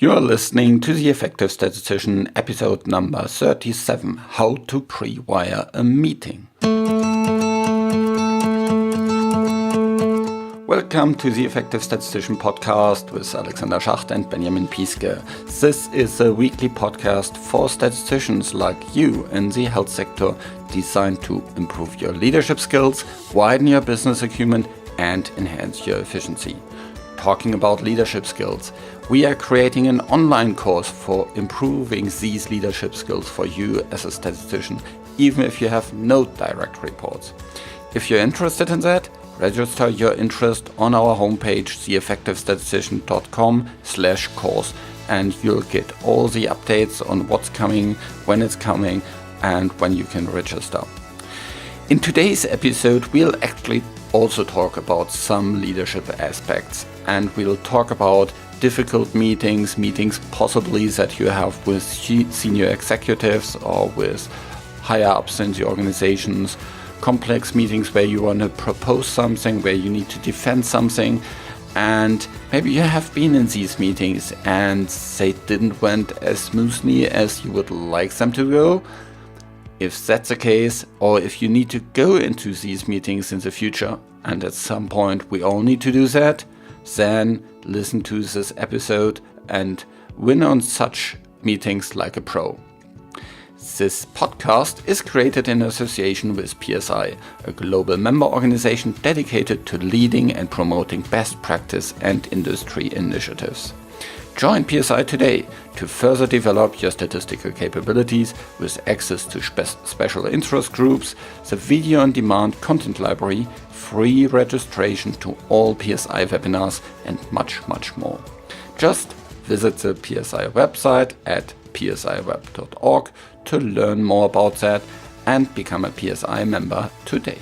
You're listening to the Effective Statistician episode number 37, How to Pre-Wire a Meeting. Welcome to the Effective Statistician podcast with Alexander Schacht and Benjamin Pieske. This is a weekly podcast for statisticians like you in the health sector, designed to improve your leadership skills, widen your business acumen, and enhance your efficiency. Talking about leadership skills, we are creating an online course for improving these leadership skills for you as a statistician, even if you have no direct reports. If you're interested in that, register your interest on our homepage, theeffectivestatistician.com/course, and you'll get all the updates on what's coming, when it's coming, and when you can register. In today's episode, we'll actually also talk about some leadership aspects, and we'll talk about difficult meetings possibly that you have with senior executives or with higher ups in the organizations, complex meetings where you want to propose something, where you need to defend something, and maybe you have been in these meetings and they didn't went as smoothly as you would like them to go. If that's the case, or if you need to go into these meetings in the future, and at some point we all need to do that, then listen to this episode and win on such meetings like a pro. This podcast is created in association with PSI, a global member organization dedicated to leading and promoting best practice and industry initiatives. Join PSI today to further develop your statistical capabilities with access to special interest groups, the video-on-demand content library, free registration to all PSI webinars, and much, much more. Just visit the PSI website at psiweb.org to learn more about that and become a PSI member today.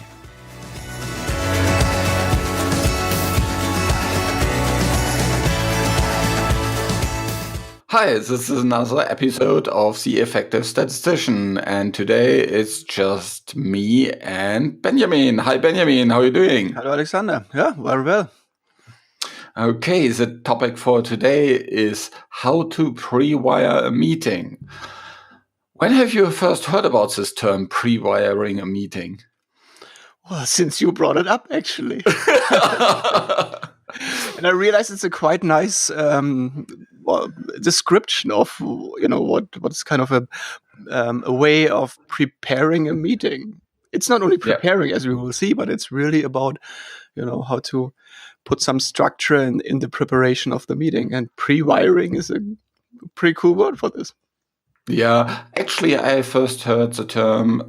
Hi, this is another episode of The Effective Statistician, and today it's just me and Benjamin. Hi Benjamin, how are you doing? Hello Alexander, yeah, very well. Okay, the topic for today is how to pre-wire a meeting. When have you first heard about this term, pre-wiring a meeting? Well, since you brought it up, actually. And I realize it's a quite nice description of what's kind of a way of preparing a meeting. It's not only preparing, as we will see, but it's really about how to put some structure in the preparation of the meeting. And pre-wiring is a pretty cool word for this. Yeah, actually, I first heard the term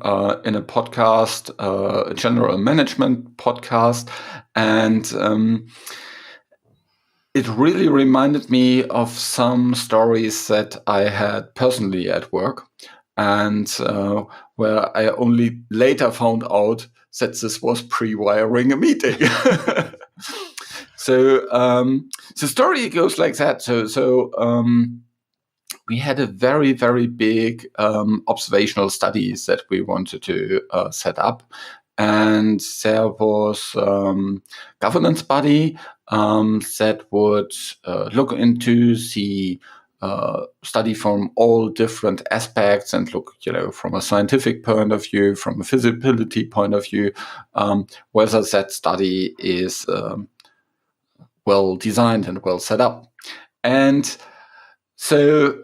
in a podcast, a general management podcast, and it really reminded me of some stories that I had personally at work, and where I only later found out that this was pre-wiring a meeting. So the story goes like that. So we had a very, very big observational studies that we wanted to set up. And there was governance body that would look into the study from all different aspects and look, from a scientific point of view, from a feasibility point of view, whether that study is well designed and well set up. And so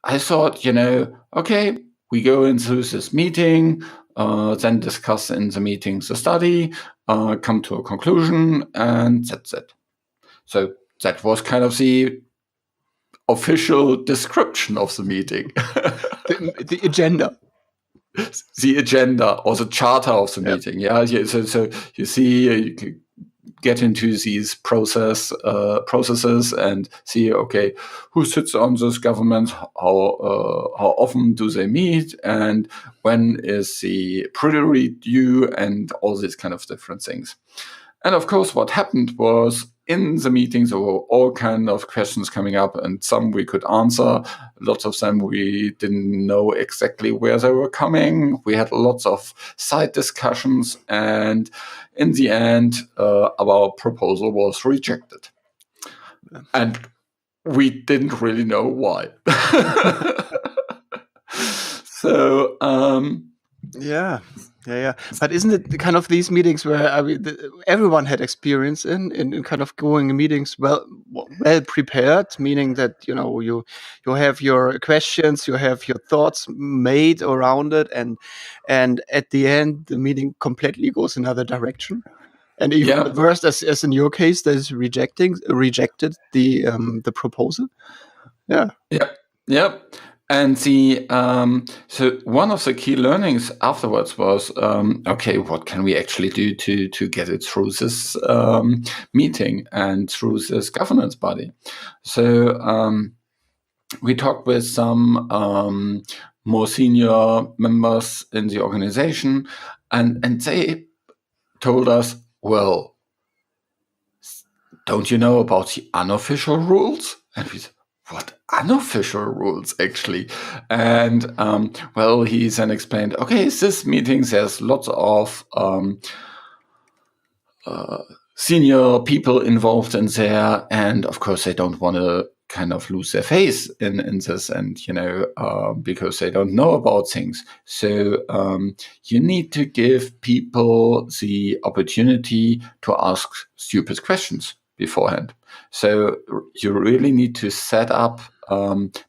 I thought, okay, we go into this meeting, then discuss in the meeting the study, come to a conclusion, and that's it. So that was kind of the official description of the meeting. the agenda. The agenda or the charter of the meeting. Yeah. So you see, you could get into these processes and see, okay, who sits on this government, how often do they meet, and when is the pre due, and all these kind of different things. And of course, what happened was in the meetings there were all kind of questions coming up, and some we could answer. Lots of them we didn't know exactly where they were coming. We had lots of side discussions, and in the end, our proposal was rejected. And we didn't really know why. So yeah. But isn't it kind of these meetings where everyone had experience in kind of going in meetings well prepared, meaning that you have your questions, you have your thoughts made around it, and at the end the meeting completely goes another direction. And even worse, as in your case, there's rejected the proposal. Yeah. And so one of the key learnings afterwards was, okay, what can we actually do to get it through this meeting and through this governance body? So we talked with some more senior members in the organization, and they told us, well, don't you know about the unofficial rules? And we said, what unofficial rules, actually? And well, he then explained, okay, this meeting, there's lots of senior people involved in there, and of course they don't want to kind of lose their face in this, and because they don't know about things. So you need to give people the opportunity to ask stupid questions beforehand. So you really need to set up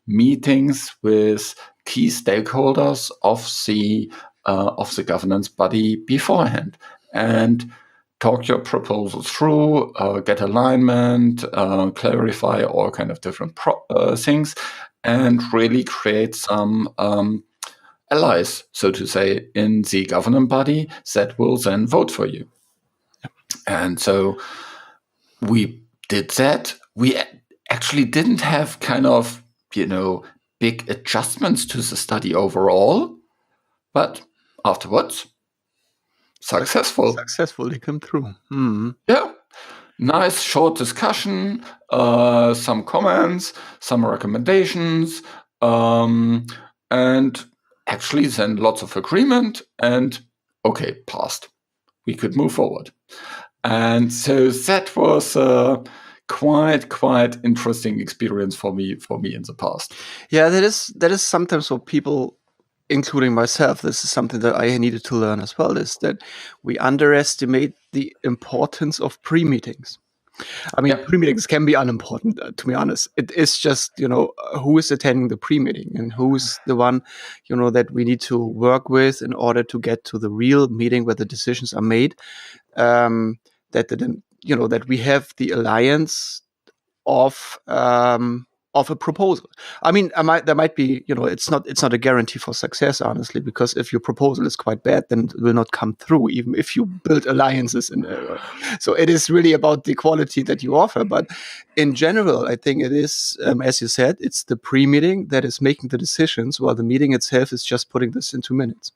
meetings with key stakeholders of the governance body beforehand, and talk your proposal through, get alignment, clarify all kind of different things, and really create some allies, so to say, in the governing body that will then vote for you. And so we did that. We actually didn't have kind of, big adjustments to the study overall, but afterwards, successfully come through. Mm-hmm. Yeah. Nice short discussion, some comments, some recommendations, and actually then lots of agreement, and okay, passed. We could move forward. And so that was a quite interesting experience for me in the past. Yeah, that is sometimes what people, including myself, this is something that I needed to learn as well, is that we underestimate the importance of pre-meetings. I mean, pre-meetings can be unimportant, to be honest. It is just, who is attending the pre-meeting and who's the one, that we need to work with in order to get to the real meeting where the decisions are made. That we have the alliance of a proposal. I mean, there might be, it's not a guarantee for success, honestly, because if your proposal is quite bad, then it will not come through, even if you build alliances. So it is really about the quality that you offer. But in general, I think it is, as you said, it's the pre-meeting that is making the decisions, while the meeting itself is just putting this into minutes.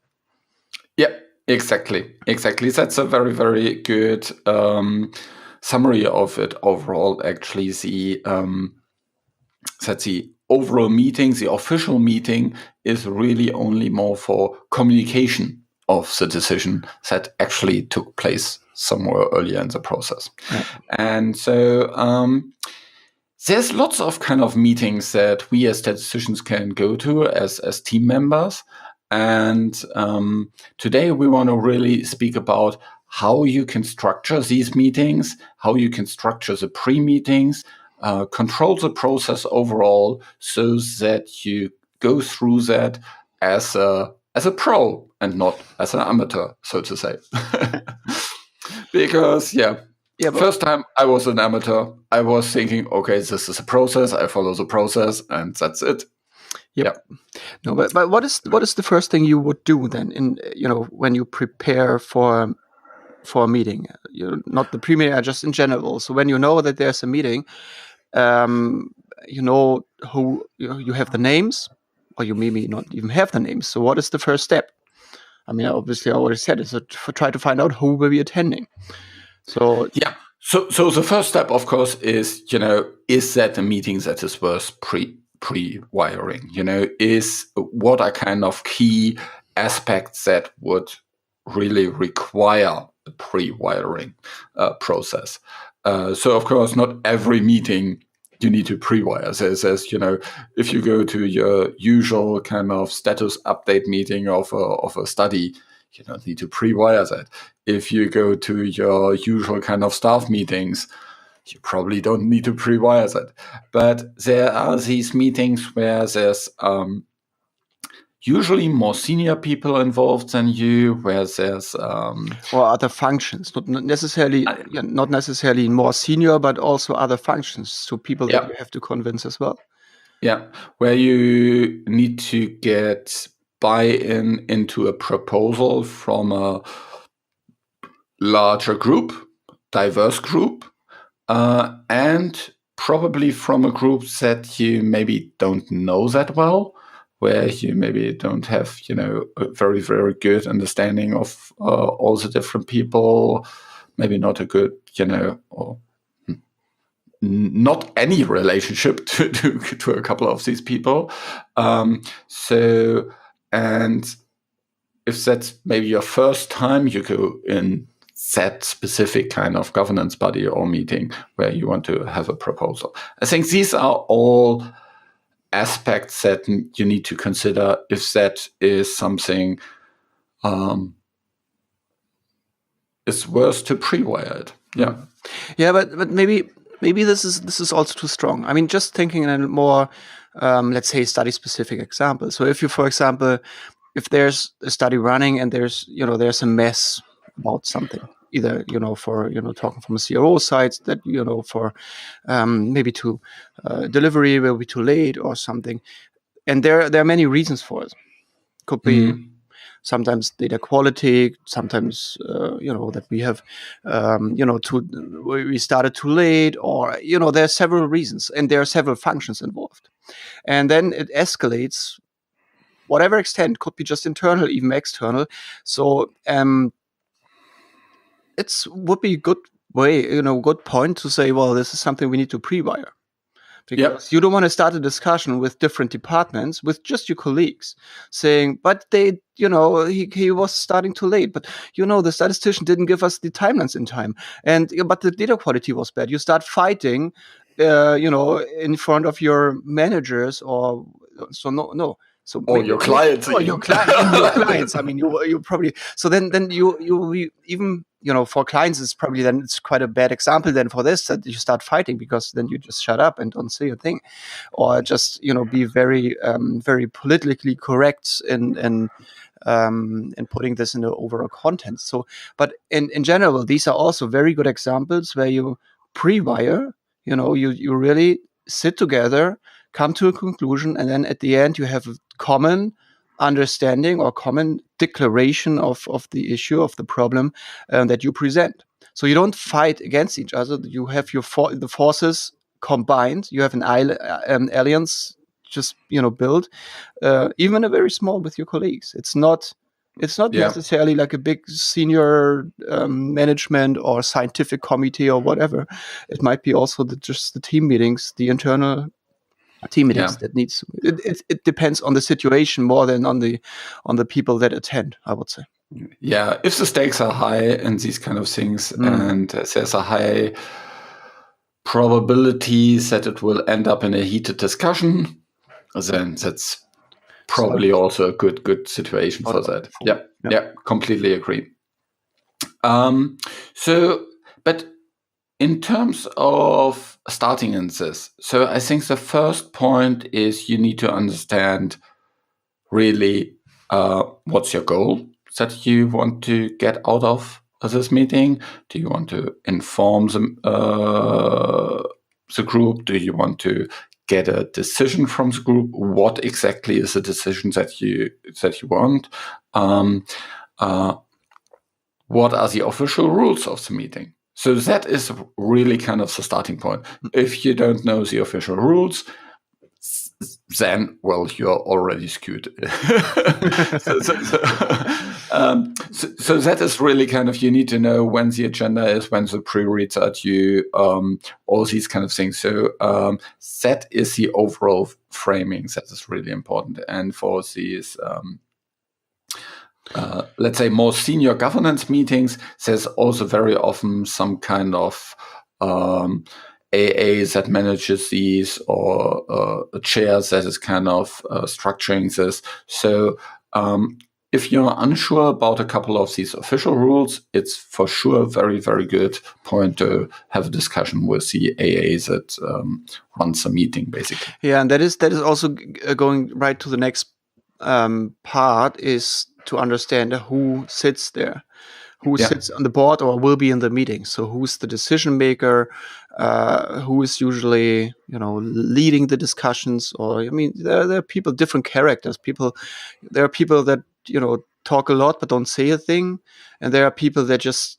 Yeah, exactly. That's a very, very good summary of it overall. Actually, the overall meeting, the official meeting, is really only more for communication of the decision that actually took place somewhere earlier in the process. Right. And so there's lots of kind of meetings that we as statisticians can go to as team members. And today we want to really speak about how you can structure these meetings, how you can structure the pre-meetings, control the process overall, so that you go through that as a pro and not as an amateur, so to say. Because first time I was an amateur, I was thinking, okay, this is a process, I follow the process, and that's it. Yeah. No, but what is the first thing you would do then in when you prepare for a meeting? Not the pre-meeting, just in general. So when you know that there's a meeting, who you have the names, or you maybe not even have the names. So what is the first step? I mean, obviously I already said it. So try to find out who will be attending. So yeah. So the first step, of course, is is that a meeting that is worth pre-wiring? Is what are kind of key aspects that would really require a pre-wiring process? So of course, not every meeting you need to pre-wire. Says, if you go to your usual kind of status update meeting of a study, you don't need to pre-wire that. If you go to your usual kind of staff meetings, you probably don't need to pre-wire that. But there are these meetings where there's usually more senior people involved than you, where there's or other functions, not necessarily more senior, but also other functions, so people that you have to convince as well. Yeah, where you need to get buy-in into a proposal from a larger group, diverse group, and probably from a group that you maybe don't know that well, where you maybe don't have, a very, very good understanding of all the different people, maybe not a good, or not any relationship to a couple of these people. And if that's maybe your first time you go in that specific kind of governance body or meeting where you want to have a proposal, I think these are all aspects that you need to consider if that is something is worth to pre-wire it. But maybe this is also too strong. I mean, just thinking in a more let's say study specific example. So if you, for example, if there's a study running and there's a mess about something, either for talking from a CRO side, that for maybe to delivery will be too late or something, and there are many reasons for it. Could be sometimes data quality, sometimes that we have we started too late, or there are several reasons and there are several functions involved, and then it escalates. Whatever extent, could be just internal, even external. So it would be a good way, good point to say, well, this is something we need to pre-wire. Because you don't want to start a discussion with different departments, with just your colleagues, saying, but they, he was starting too late. But, the statistician didn't give us the timelines in time. But the data quality was bad. You start fighting, in front of your managers or so. No. So your clients. Your clients. I mean, you probably. So then you even, for clients, it's quite a bad example then for this, that you start fighting, because then you just shut up and don't say a thing, or just be very very politically correct in putting this in the overall content. So, but in general, these are also very good examples where you pre-wire. You really sit together, come to a conclusion, and then at the end you have a common understanding or common declaration of the issue, of the problem that you present. So you don't fight against each other. You have the forces combined. You have an alliance just built, even a very small, with your colleagues. It's not necessarily like a big senior management or scientific committee or whatever. It might be also just the team meetings, the internal team meetings that needs. It depends on the situation more than on the people that attend, I would say. Yeah, if the stakes are high and these kind of things, and there's a high probability that it will end up in a heated discussion, then that's probably also a good situation for that. Yeah, completely agree. But in terms of starting in this, so I think the first point is you need to understand really what's your goal that you want to get out of this meeting. Do you want to inform the group? Do you want to get a decision from the group? What exactly is the decision that you want? What are the official rules of the meeting? So that is really kind of the starting point. If you don't know the official rules, then, well, you're already skewed. So that is really kind of, you need to know when the agenda is, when the pre-reads are due, all these kind of things. So that is the overall framing that is really important. And for these, let's say, more senior governance meetings, there's also very often some kind of AA that manages these, or a chair that is kind of structuring this. So if you're unsure about a couple of these official rules, it's for sure a very, very good point to have a discussion with the AA that runs a meeting, basically. Yeah, and that is also going right to the next part, is to understand who sits there, who sits on the board or will be in the meeting. So who's the decision maker, who is usually, leading the discussions, or, there are people, different characters. There are people that, talk a lot but don't say a thing. And there are people that just,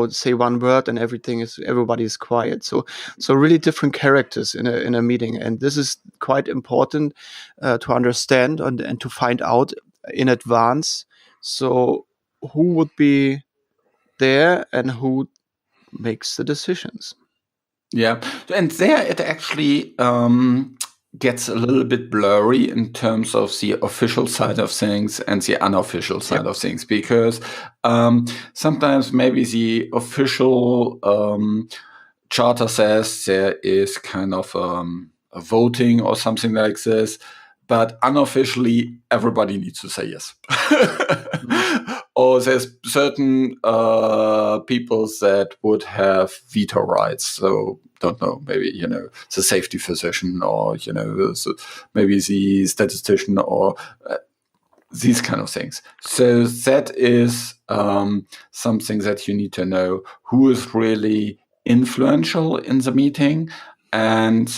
say one word and everybody is quiet. So really different characters in a meeting. And this is quite important to understand and to find out in advance. So who would be there and who makes the decisions? Yeah, and there it actually gets a little bit blurry in terms of the official side of things and the unofficial side of things, because sometimes maybe the official charter says there is kind of a voting or something like this, but unofficially everybody needs to say yes. Or there's certain people that would have veto rights. So don't know, maybe, the safety physician, or, maybe the statistician, or these kind of things. So that is something that you need to know, who is really influential in the meeting, and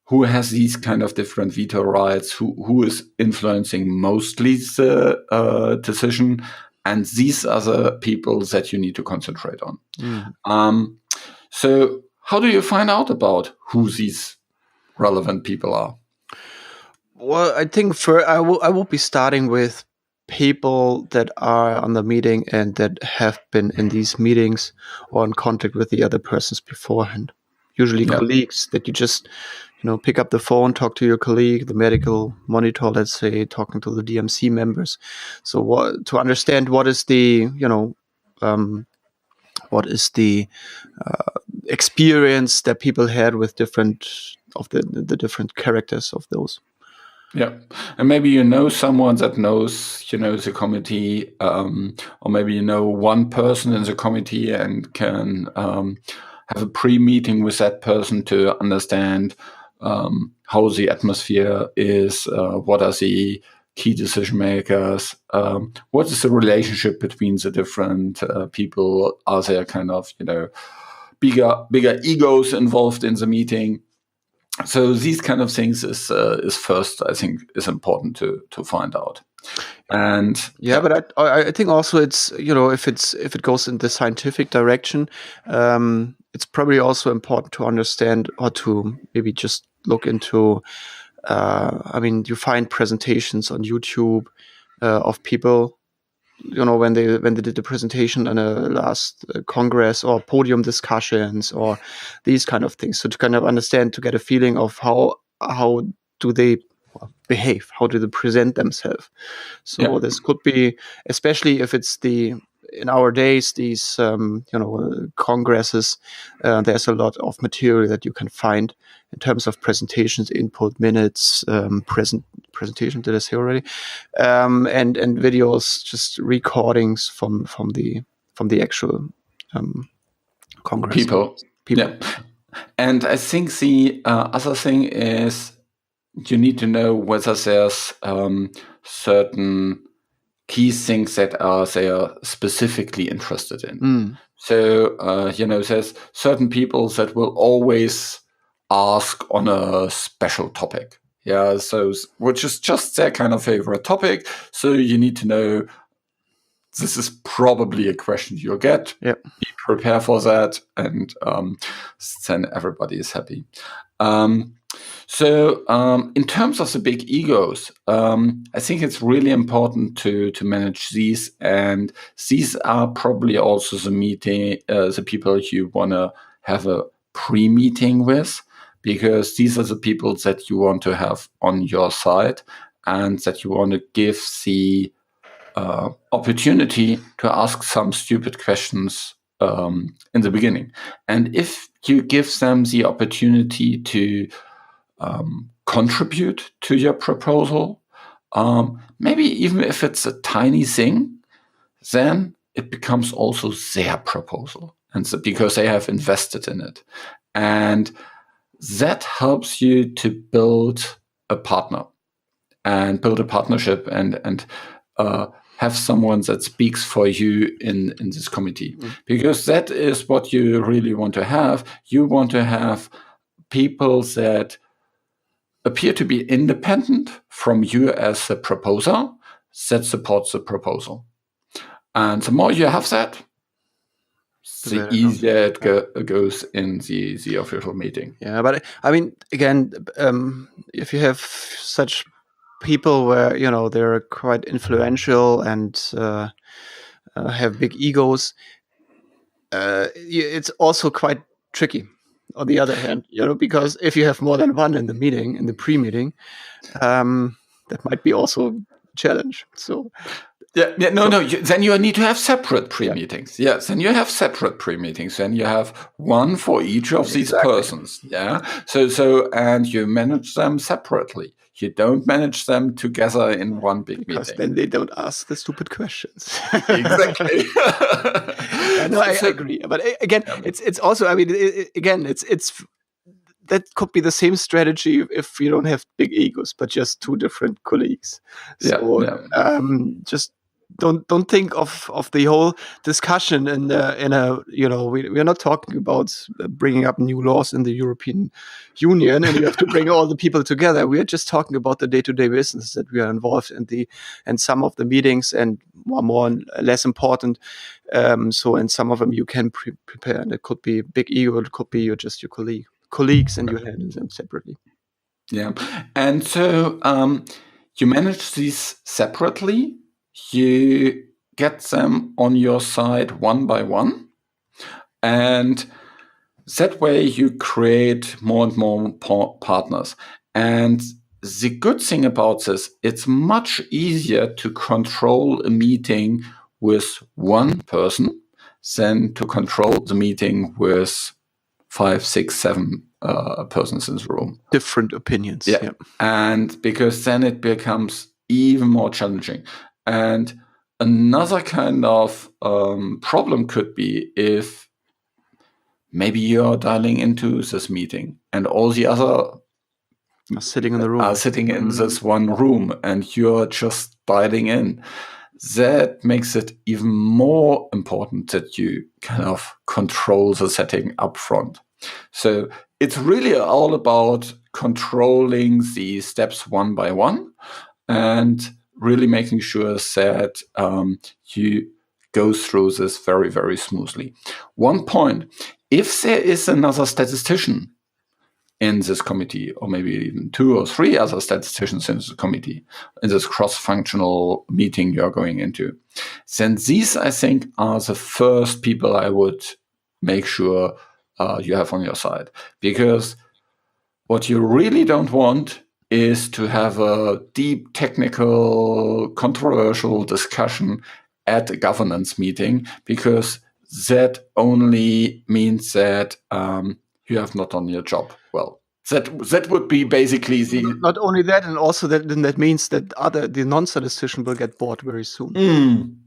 who has these kind of different veto rights, who is influencing mostly the decision. And these are the people that you need to concentrate on. So how do you find out about who these relevant people are? Well, I think I will be starting with people that are on the meeting and that have been in these meetings or in contact with the other persons beforehand. Usually colleagues that you just, pick up the phone, talk to your colleague, the medical monitor, let's say, talking to the DMC members. So to understand what is the, experience that people had with different of the different characters of those. Yeah, and maybe someone that knows, the committee, or maybe one person in the committee and can have a pre-meeting with that person to understand how the atmosphere is, what are the key decision makers, what is the relationship between the different people, are there kind of, bigger egos involved in the meeting? So these kind of things is first, I think, is important to find out. And but I think also it's, if it goes in the scientific direction, it's probably also important to understand, or to maybe just look into. You find presentations on YouTube of people, when they did the presentation in a last congress, or podium discussions, or these kind of things. So to kind of understand, to get a feeling of how do they behave, how do they present themselves. So this could be, especially if it's in our days, these congresses, there's a lot of material that you can find in terms of presentations, input minutes, presentation, did I say already, and videos, just recordings from the actual congress people. Yeah. And I think the other thing is, you need to know whether there's certain key things that they are specifically interested in. So, there's certain people that will always ask on a special topic. Yeah, so which is just their kind of favorite topic. So you need to know, this is probably a question you'll get. Yep. Be prepared for that, and then everybody is happy. So in terms of the big egos, I think it's really important to manage these, and these are probably also the people you want to have a pre-meeting with, because these are the people that you want to have on your side, and that you want to give the opportunity to ask some stupid questions in the beginning. And if you give them the opportunity to contribute to your proposal. Maybe even if it's a tiny thing, then it becomes also their proposal, and so, because they have invested in it. And that helps you to build a partner and build a partnership and have someone that speaks for you in this committee. Because that is what you really want to have. You want to have people that appear to be independent from you as a proposer that supports the proposal. And the more you have that, the easier it goes in the official meeting. Yeah, but I mean, again, if you have such people where, they're quite influential and have big egos, it's also quite tricky. On the other hand, because if you have more than one in the meeting, in the pre-meeting, that might be also a challenge. So. Then you need to have separate pre-meetings. Yeah. Yes, then you have separate pre-meetings. Then you have one for each of these persons. Yeah. So and you manage them separately. You don't manage them together in one big meeting. Because then they don't ask the stupid questions. Exactly. I agree. But again, it's also. I mean, it's that could be the same strategy if you don't have big egos, but just two different colleagues. So just don't think of the whole discussion in a we're not talking about bringing up new laws in the European Union and you have to bring all the people together. We are just talking about the day-to-day business that we are involved in and some of the meetings and more and less important. So in some of them you can prepare, and it could be big ego, it could be just your colleagues and you handle them separately. Yeah, and so you manage these separately. You get them on your side one by one, and that way you create more and more partners. And the good thing about this, it's much easier to control a meeting with one person than to control the meeting with 5, 6, 7 persons in the room. Different opinions. Yeah. And because then it becomes even more challenging. And another kind of problem could be if maybe you're dialing into this meeting and all the other are sitting in the room, are sitting in this one room, and you're just dialing in. That makes it even more important that you kind of control the setting up front. So it's really all about controlling the steps one by one and really making sure that you go through this very, very smoothly. One point, if there is another statistician in this committee, or maybe even 2 or 3 other statisticians in this committee, in this cross-functional meeting you're going into, then these, I think, are the first people I would make sure you have on your side. Because what you really don't want is to have a deep technical, controversial discussion at a governance meeting, because that only means that you have not done your job well. That would be basically the... Not only that, and also that means that the non-statistician will get bored very soon.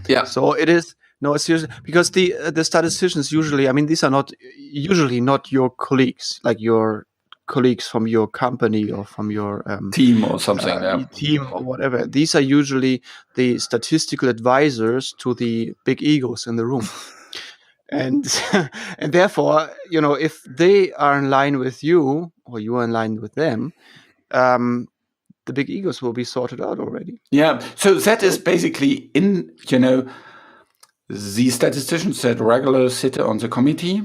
Yeah. So it is... No, seriously, because the statisticians usually, I mean, these are usually not your colleagues, like your colleagues from your company or from your team or something, team or whatever. These are usually the statistical advisors to the big egos in the room. And therefore, if they are in line with you or you are in line with them, the big egos will be sorted out already. Yeah. So that is basically the statisticians that regularly sit on the committee,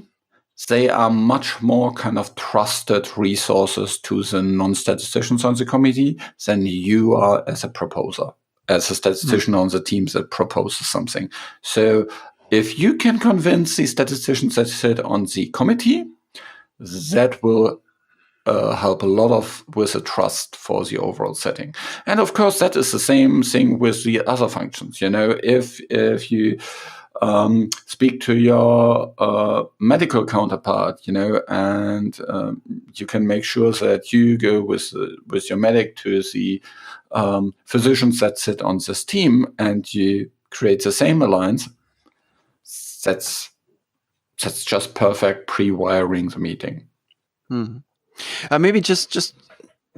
they are much more kind of trusted resources to the non-statisticians on the committee than you are as a proposer, as a statistician on the team that proposes something. So if you can convince the statisticians that sit on the committee, that will help a lot with the trust for the overall setting. And of course, that is the same thing with the other functions. If you speak to your medical counterpart, and you can make sure that you go with your medic to the physicians that sit on this team, and you create the same alliance. That's just perfect pre-wiring the meeting. Maybe just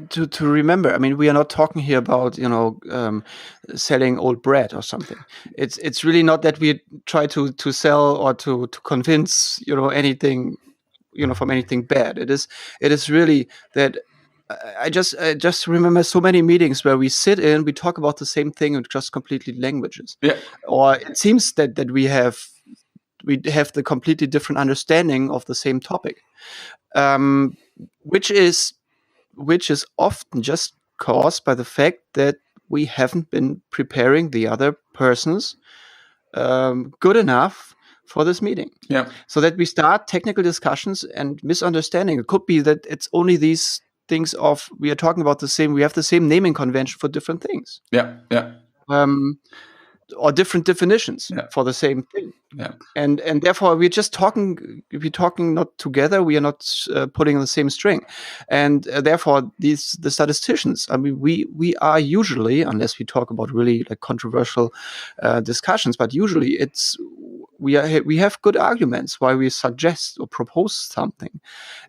to remember, I mean, we are not talking here about selling old bread or something. It's really not that we try to sell or to convince anything from anything bad. It is really that I just remember so many meetings where we sit in, we talk about the same thing in just completely languages. Yeah. Or it seems that we have the completely different understanding of the same topic, which is often just caused by the fact that we haven't been preparing the other persons good enough for this meeting. Yeah. So that we start technical discussions and misunderstanding. It could be that it's only these things of we are talking about we have the same naming convention for different things. Yeah. Yeah. Or different definitions for the same thing. Yeah. And therefore we're talking not together. We are not pulling on the same string. And therefore the statisticians, I mean, we are usually, unless we talk about really like controversial discussions, but usually we have good arguments why we suggest or propose something.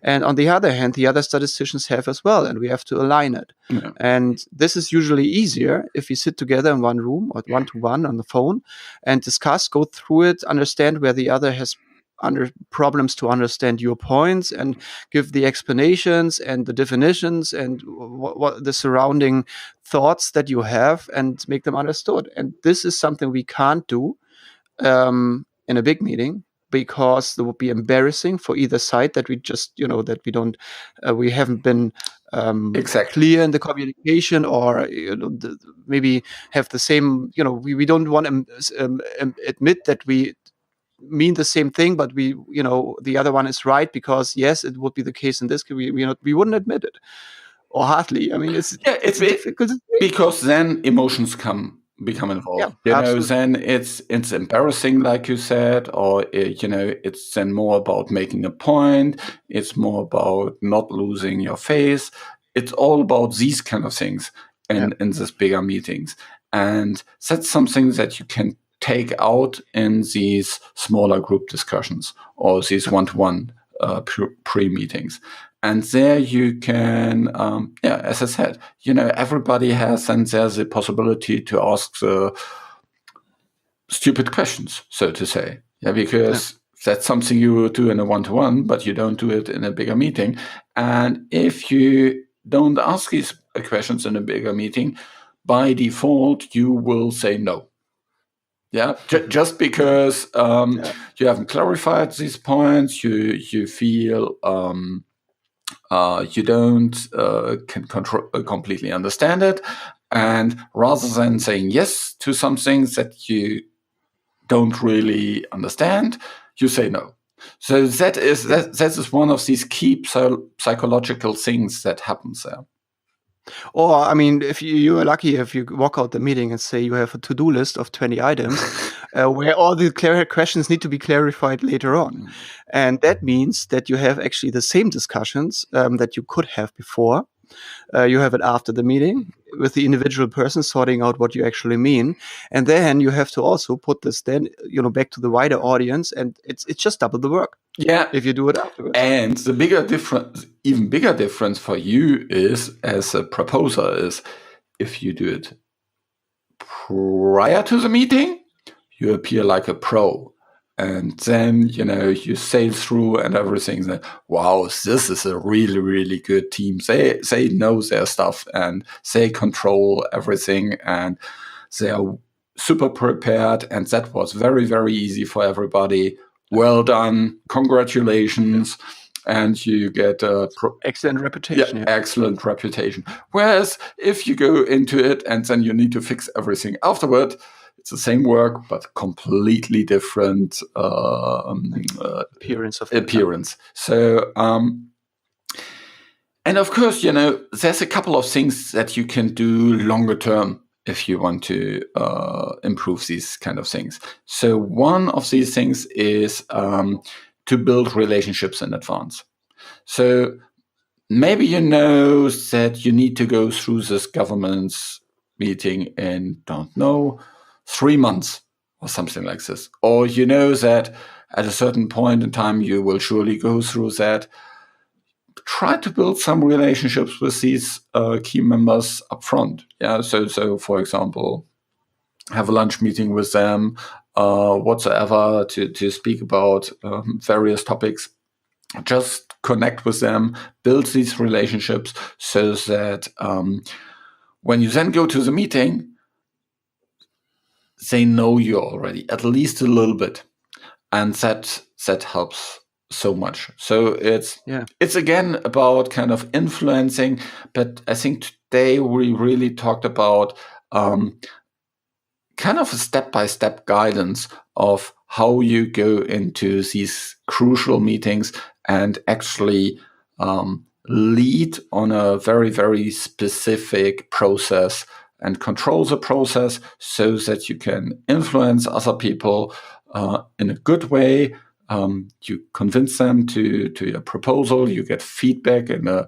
And on the other hand, the other statisticians have as well, and we have to align it. Yeah. And this is usually easier if we sit together in one room or one-to-one on the phone and discuss, go through it, understand where the other has problems to understand your points, and give the explanations and the definitions and what the surrounding thoughts that you have, and make them understood. And this is something we can't do in a big meeting, because it would be embarrassing for either side that we just, that we don't, we haven't been exactly clear in the communication, or maybe have the same, we don't want to admit that we mean the same thing, but we, the other one is right, because yes, it would be the case in this case. We wouldn't admit it, or hardly. I mean, it's difficult because then emotions become involved. Then it's embarrassing, like you said, or it's then more about making a point. It's more about not losing your face. It's all about these kind of things in these bigger meetings, and that's something that you can take out in these smaller group discussions or these one-to-one pre-meetings. And there you can, as I said, everybody has, and there's a possibility to ask the stupid questions, so to say. Yeah, because that's something you do in a one-to-one, but you don't do it in a bigger meeting. And if you don't ask these questions in a bigger meeting, by default, you will say no. Yeah, just because you haven't clarified these points, you feel you don't can completely understand it, and rather than saying yes to some things that you don't really understand, you say no. So that is one of these key psychological things that happens there. Or, I mean, if you are lucky, if you walk out the meeting and say you have a to-do list of 20 items where all the questions need to be clarified later on. And that means that you have actually the same discussions that you could have before. You have it after the meeting with the individual person sorting out what you actually mean. And then you have to also put this then, back to the wider audience, and it's just double the work. Yeah. If you do it afterwards. And the even bigger difference for you is, as a proposer, is if you do it prior to the meeting, you appear like a pro. And then, you sail through and everything. Then, wow, this is a really, really good team. They know their stuff and they control everything and they are super prepared. And that was very, very easy for everybody. Well done. Congratulations. And you get excellent reputation. Yeah, excellent reputation. Whereas if you go into it and then you need to fix everything afterward, it's the same work, but completely different appearance. So, and of course, there's a couple of things that you can do longer term if you want to improve these kind of things. So one of these things is to build relationships in advance. So maybe you know that you need to go through this government's meeting in, 3 months or something like this. Or you know that at a certain point in time you will surely go through that. Try to build some relationships with these key members up front. Yeah. So for example, have a lunch meeting with them, whatsoever, to speak about various topics. Just connect with them, build these relationships so that when you then go to the meeting, they know you already, at least a little bit. And that helps so much. So it's again about kind of influencing, but I think today we really talked about kind of a step-by-step guidance of how you go into these crucial meetings and actually lead on a very, very specific process and control the process so that you can influence other people in a good way. You convince them to your proposal. You get feedback in a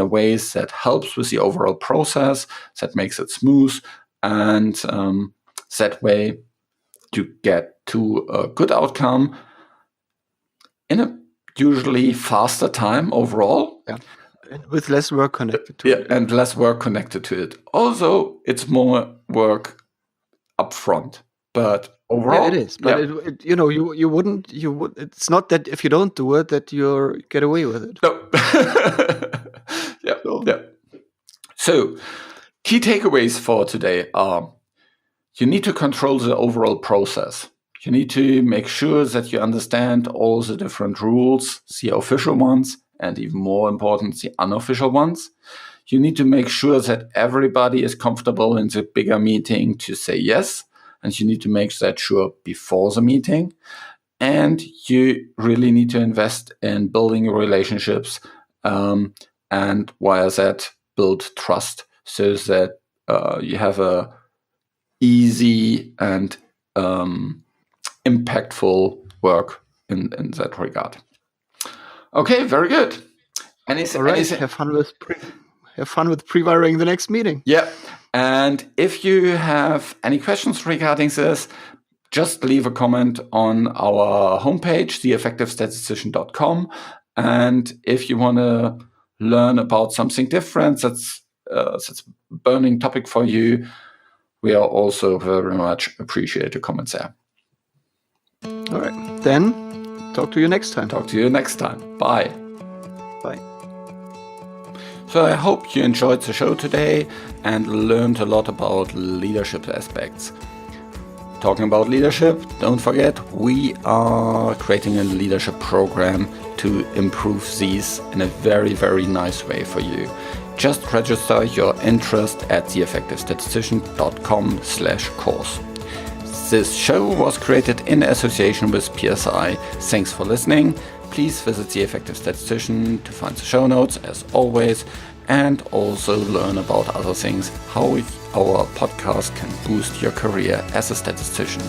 ways that helps with the overall process, that makes it smooth, and that way you get to a good outcome in a usually faster time overall. Yeah. With less work connected to it. And less work connected to it. Also, it's more work upfront, but overall, it is. But you wouldn't. It's not that if you don't do it that you get away with it. No. Yeah. So, key takeaways for today are: you need to control the overall process. You need to make sure that you understand all the different rules, the official ones, and even more important, the unofficial ones. You need to make sure that everybody is comfortable in the bigger meeting to say yes, and you need to make that sure before the meeting. And you really need to invest in building relationships, and via that build trust so that you have a easy and impactful work in that regard. Okay, very good. All right, have fun with pre-wiring the next meeting. Yeah, and if you have any questions regarding this, just leave a comment on our homepage, theeffectivestatistician.com. And if you want to learn about something different, that's a burning topic for you, we are also very much appreciate your comments there. All right, then talk to you next time. Bye. Bye. So I hope you enjoyed the show today and learned a lot about leadership aspects. Talking about leadership, don't forget, we are creating a leadership program to improve these in a very, very nice way for you. Just register your interest at theeffectivestatistician.com/course. This show was created in association with PSI. Thanks for listening. Please visit The Effective Statistician to find the show notes, as always, and also learn about other things, how our podcast can boost your career as a statistician.